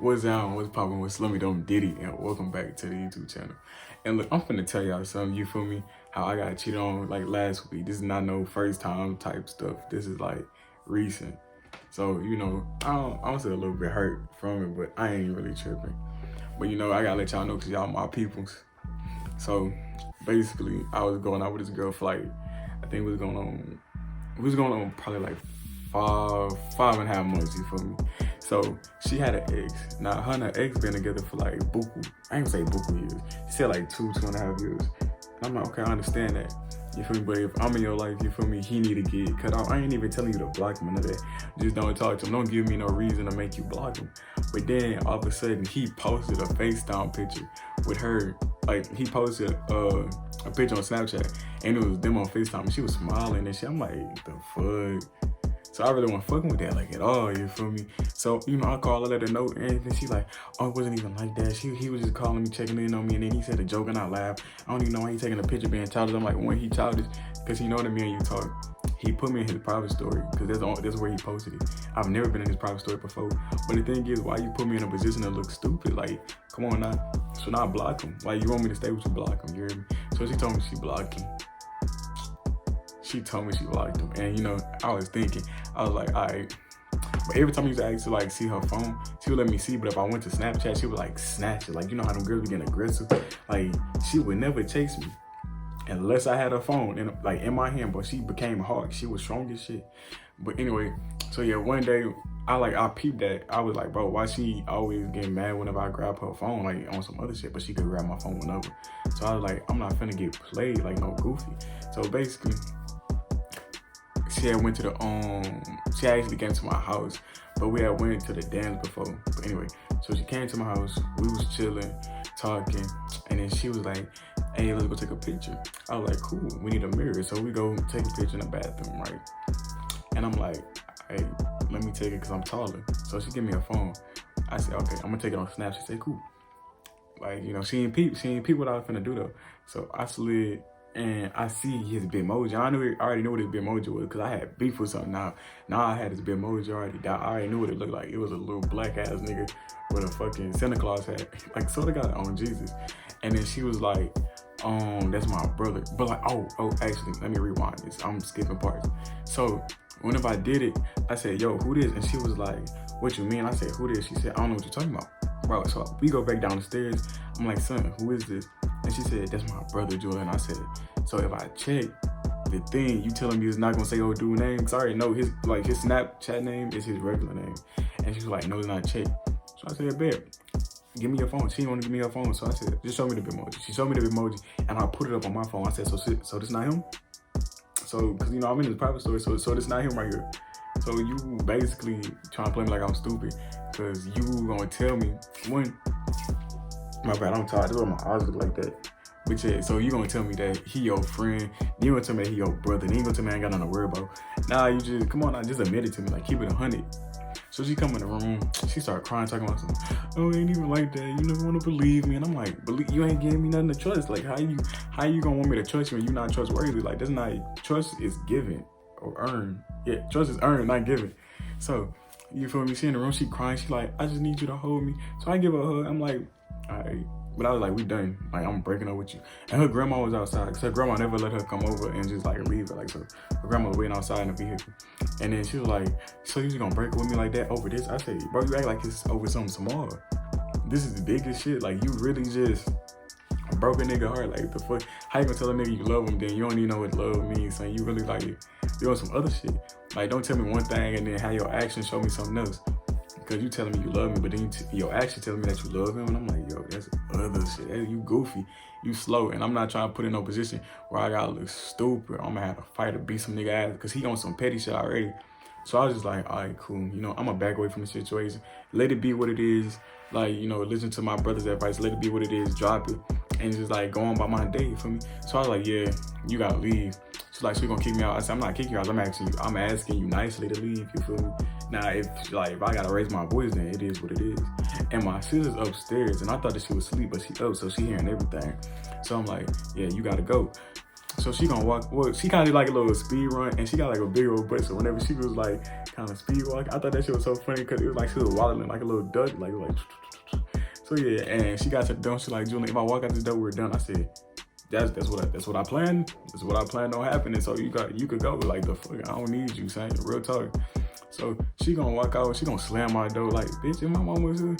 What's down? What's poppin'? What's Slummy Dome Diddy? And welcome back to the YouTube channel. And look, I'm finna tell y'all something, you feel me? How I got cheated on like last week. This is not no first time type stuff. This is like recent. So, you know, I'm still a little bit hurt from it, but I ain't really tripping. But you know, I gotta let y'all know because y'all my peoples. So basically, I was going out with this girl for like, I think it was going on probably like five and a half months, you feel me? So she had an ex. Now her and her ex been together for like buku, I ain't gonna say buku years. She said like two and a half years. And I'm like, okay, I understand that. You feel me? But if I'm in your life, you feel me, he need to get cut off. I ain't even telling you to block him or none of that. Just don't talk to him. Don't give me no reason to make you block him. But then all of a sudden he posted a FaceTime picture with her. Like he posted a picture on Snapchat and it was them on FaceTime and she was smiling and shit. I'm like, the fuck? So I really wasn't fucking with that like at all, you feel me? So, you know, I called her, let her know, and then she like, oh, it wasn't even like that. He was just calling me, checking in on me, and then he said a joke and I laughed. I don't even know why he taking a picture being childish. I'm like, when he childish, because he know that me and you talk. He put me in his private story, because that's where he posted it. I've never been in his private story before. But the thing is, why you put me in a position that looks stupid? Like, come on now. So now I block him. Like, you want me to stay with you, block him, you hear me? So she told me she blocked him. She told me she blocked him. And, you know, I was thinking, I was like, all right. But every time I used to ask to like see her phone, she would let me see. But if I went to Snapchat, she would like snatch it. Like, you know how them girls be getting aggressive? Like, she would never chase me unless I had her phone in my hand. But she became hard. She was strong as shit. But anyway, so yeah, one day I peeped that. I was like, bro, why she always getting mad whenever I grab her phone, like on some other shit, but she could grab my phone whenever. So I was like, I'm not finna get played like no goofy. So basically, she had went to she actually came to my house, but we had went to the dance before. But anyway, so she came to my house, we was chilling, talking, and then she was like, hey, let's go take a picture. I was like, cool, we need a mirror. So we go take a picture in the bathroom, right? And I'm like, hey, let me take it because I'm taller. So she give me a phone. I said, okay, I'm gonna take it on Snap. She said, cool. Like, you know, she ain't peep what I was finna do though. So I slid and I see his Bitmoji. I already knew what his Bitmoji was because I had beef with something. Now I had his Bitmoji already. I already knew what it looked like. It was a little black ass nigga with a fucking Santa Claus hat. Like, sort of got on Jesus. And then she was like, that's my brother. But like, oh, actually, let me rewind this. I'm skipping parts. So whenever I did it, I said, yo, who this? And she was like, what you mean? I said, who this? She said, I don't know what you're talking about. Bro, so we go back down the stairs. I'm like, son, who is this? And she said, that's my brother, Jordan. I said, so if I check the thing, you telling me it's not gonna say old dude name? Cause I already know his Snapchat name is his regular name. And she was like, no, it's not check. So I said, babe, give me your phone. She didn't want to give me her phone. So I said, just show me the Bitmoji. She showed me the Bitmoji and I put it up on my phone. I said, so this not him? So, cause you know, I'm in his private story, so this not him right here. So you basically trying to play me like I'm stupid, cause you gonna tell me when, my bad, I'm tired, this is why my eyes look like that. But yeah, so you gonna tell me that he your friend, then you gonna tell me that he your brother, then you gonna tell me I ain't got nothing to worry about. Nah, you just, come on now, just admit it to me, like keep it 100. So she come in the room, she started crying, talking about something, oh, it ain't even like that, you never wanna believe me. And I'm like, you ain't giving me nothing to trust. Like, how you gonna want me to trust you when you not trustworthy? Like, that's not, trust is given or earned. Yeah, trust is earned, not given. So, you feel me? She in the room, she crying, she like, I just need you to hold me. So I give her a hug, I'm like, all right. But I was like, we done. Like, I'm breaking up with you. And her grandma was outside, because her grandma never let her come over and just like leave her. Like, so her grandma was waiting outside in the vehicle. And then she was like, so you just gonna break up with me like that over this? I said, bro, you act like it's over something small. This is the biggest shit. Like, you really just broke a nigga heart. Like, the fuck? How you gonna tell a nigga you love him, then you don't even know what love means? So you really like doing some other shit. Like, don't tell me one thing and then have your actions show me something else. Because you telling me you love me, but then your action telling me that you love him, and I'm like, yo, that's other shit. Hey, you goofy, you slow, and I'm not trying to put in no position where I gotta look stupid. I'm gonna have to fight or beat some nigga ass because he on some petty shit already. So I was just like, all right, cool. You know, I'm gonna back away from the situation. Let it be what it is. Like, you know, listen to my brother's advice. Let it be what it is. Drop it, and just like go on by my day. You feel me? So I was like, yeah, you gotta leave. She's like, she gonna kick me out. I said, I'm not kicking you out. I'm asking you nicely to leave. You feel me? Now, if I gotta raise my voice, then it is what it is. And my sister's upstairs, and I thought that she was asleep, but she up, so she hearing everything. So I'm like, yeah, you gotta go. So she gonna walk, well, she kind of like a little speed run, and she got like a big old butt. So whenever she was like kind of speed walk, I thought that shit was so funny because it was like she was waddling like a little duck, like. So yeah, and she got to the door. She like, Julian, if I walk out this door, we're done. I said, that's what I planned. That's what I planned on happening. So you could go. Like, the fuck, I don't need you, saying real talk. So she gonna walk out. She gonna slam my door like, bitch, if my mom was here,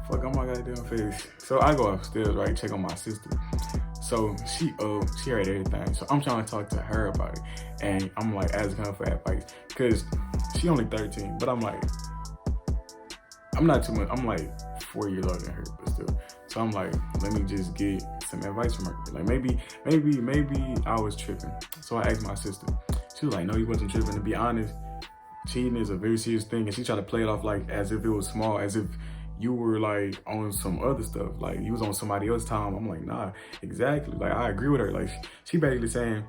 fuck on my goddamn face. So I go upstairs, right, check on my sister. So she heard everything. So I'm trying to talk to her about it, and I'm like asking her for advice because she only 13. But I'm like, I'm not too much. I'm like 4 years older than her, but still. So I'm like, let me just get some advice from her. Like maybe I was tripping. So I asked my sister. She was like, no, you wasn't tripping. To be honest, cheating is a very serious thing, and she tried to play it off like as if it was small, as if you were like on some other stuff, like you was on somebody else's time. I'm like, nah, exactly. Like I agree with her. Like she basically saying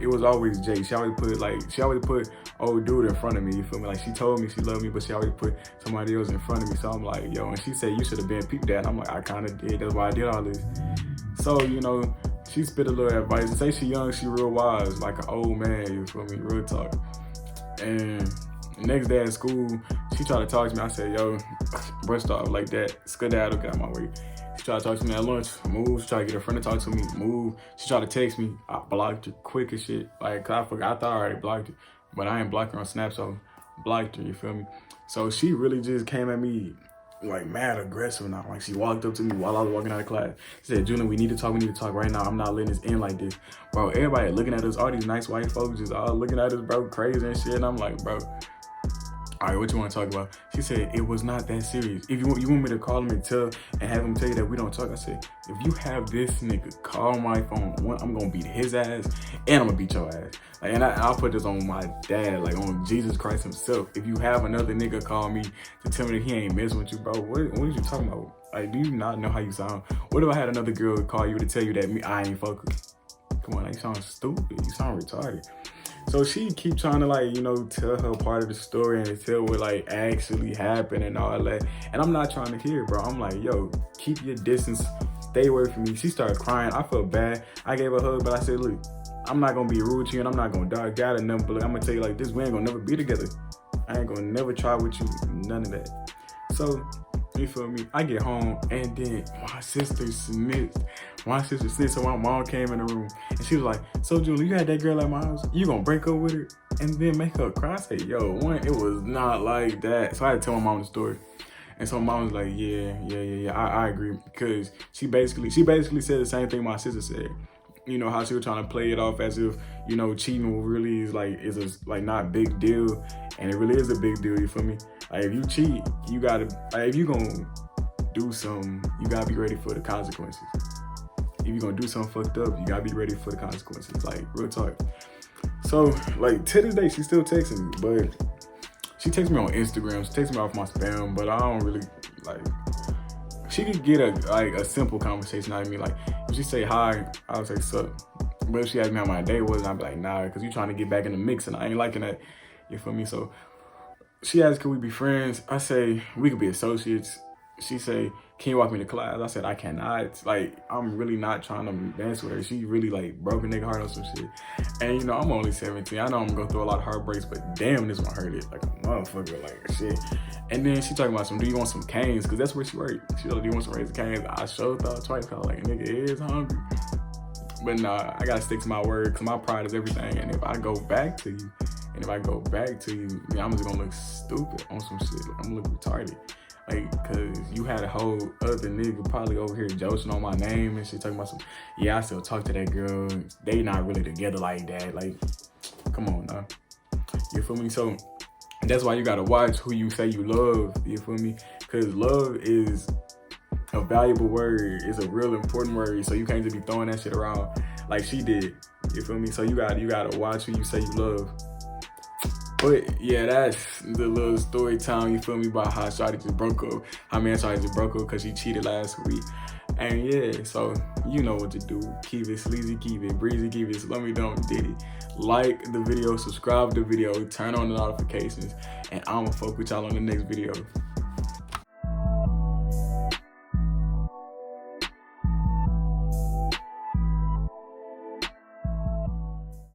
it was always Jay. She always put old dude in front of me. You feel me? Like she told me she loved me, but she always put somebody else in front of me. So I'm like, yo, and she said you should have been peeped that. And I'm like, I kind of did. That's why I did all this. So you know, she spit a little advice. And say she young, she real wise, like an old man. You feel me? Real talk. And the next day at school, she tried to talk to me. I said, yo, brush off like that. Skedaddle, get out my way. She tried to talk to me at lunch. Move. She tried to get her friend to talk to me. Move. She tried to text me. I blocked her quick as shit. Like, I thought I already blocked her. But I ain't blocked her on Snap, so blocked her, you feel me? So she really just came at me like mad aggressive now. Like she walked up to me while I was walking out of class. She said, Julian, we need to talk right now. I'm not letting this end like this. Bro, everybody looking at us, all these nice white folks just all looking at us, bro, crazy and shit. And I'm like, bro, all right, what you want to talk about? She said, it was not that serious. If you want me to call him and have him tell you that we don't talk, I said, if you have this nigga call my phone, one, I'm going to beat his ass and I'm going to beat your ass. Like, and I'll put this on my dad, like on Jesus Christ himself. If you have another nigga call me to tell me that he ain't messing with you, bro, what are you talking about? Like, do you not know how you sound? What if I had another girl call you to tell you that I ain't focused? Come on, like, you sound stupid. You sound retarded. So she keep trying to like, you know, tell her part of the story and tell what like actually happened and all that. And I'm not trying to hear, bro. I'm like, yo, keep your distance. Stay away from me. She started crying. I felt bad. I gave her a hug, but I said, look, I'm not going to be rude to you and I'm not going to dog out or nothing. But look, I'm going to tell you like this, we ain't going to never be together. I ain't going to never try with you. None of that. So, you feel me? I get home and then my sister snitched. So my mom came in the room and she was like, so Julie, you had that girl at my house? You gonna break up with her and then make her cry? I say, yo, one, it was not like that. So I had to tell my mom the story. And so my mom was like, yeah, I agree. Because she basically said the same thing my sister said. You know, how she was trying to play it off as if, you know, cheating really is like not a big deal. And it really is a big deal, you feel me? Like if you cheat, you gotta, like if you gonna do something, you gotta be ready for the consequences. If you gonna do something fucked up, you gotta be ready for the consequences. Like, real talk. So, like, to this day, she's still texting me, but she texts me on Instagram. She texts me off my spam, but I don't really, like, she could get a simple conversation out of me. Like, if she say hi, I'll say sup. But if she asked me how my day was, I'd be like, nah, because you trying to get back in the mix, and I ain't liking that. You feel me? So she asked, could we be friends? I say, we could be associates. She say, can you walk me to class? I said, I cannot. Like, I'm really not trying to dance with her. She really, like, broke a nigga heart on some shit. And, you know, I'm only 17. I know I'm going through a lot of heartbreaks, but damn, this one hurt it. Like, a motherfucker, like, shit. And then she talking about do you want some canes? Because that's where she worked. She like, do you want some Razor canes? I sure thought twice, because I was like, nigga is hungry. But nah, I got to stick to my word, because my pride is everything. And if I go back to you, yeah, I'm just going to look stupid on some shit. Like, I'm going to look retarded. Like, cause you had a whole other nigga probably over here joking on my name and shit, talking about some, yeah, I still talk to that girl. They not really together like that. Like, come on now. You feel me? So that's why you gotta watch who you say you love. You feel me? Cause love is a valuable word. It's a real important word. So you can't just be throwing that shit around like she did. You feel me? So you gotta watch who you say you love. But yeah, that's the little story time, you feel me, about how Shawty just broke up. How man Shawty just broke up because she cheated last week. And yeah, so you know what to do. Keep it sleazy, keep it breezy, keep it slummy, don't diddy. Like the video, subscribe to the video, turn on the notifications, and I'ma fuck with y'all on the next video.